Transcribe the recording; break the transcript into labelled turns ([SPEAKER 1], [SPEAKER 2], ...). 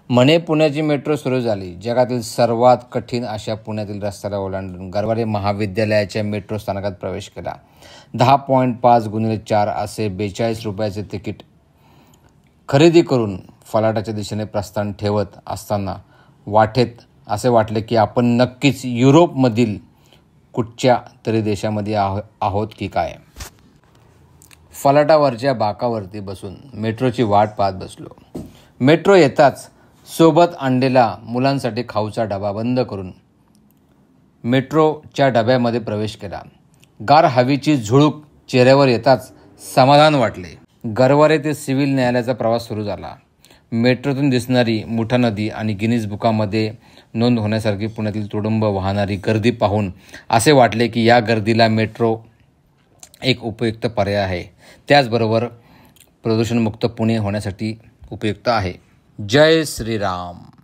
[SPEAKER 1] म्हणे पुण्याची मेट्रो सुरू झाली. जगातील सर्वात कठीण अशा पुण्यातील रस्त्याला ओलांडून गरवारे महाविद्यालयाच्या मेट्रो स्थानकात प्रवेश केला. 10.5x4 असे 42 रुपयाचे तिकीट खरेदी करून फलाटाच्या दिशेने प्रस्थान ठेवत असताना वाटेत असे वाटले की आपण नक्कीच युरोपमधील कुठच्या तरी देशामध्ये आहोत की काय. फलाटावरच्या बाकावरती बसून मेट्रोची वाट पाहत बसलो. मेट्रो येताच सोबत आणलेला मुलांसाठी खाऊचा डबा बंद करून मेट्रोच्या डब्यामध्ये प्रवेश केला. गार हवेची झुळूक चेहऱ्यावर येताच समाधान वाटले. गरवारे ते सिव्हिल न्यायालयाचा प्रवास सुरू झाला. मेट्रोतून दिसणारी मुठा नदी आणि गिनीज बुकामध्ये नोंद होण्यासारखी पुण्यातील तुडुंब वाहणारी गर्दी पाहून असे वाटले की या गर्दीला मेट्रो एक उपयुक्त पर्याय आहे. त्याचबरोबर प्रदूषणमुक्त पुणे होण्यासाठी उपयुक्त आहे. जय श्रीराम.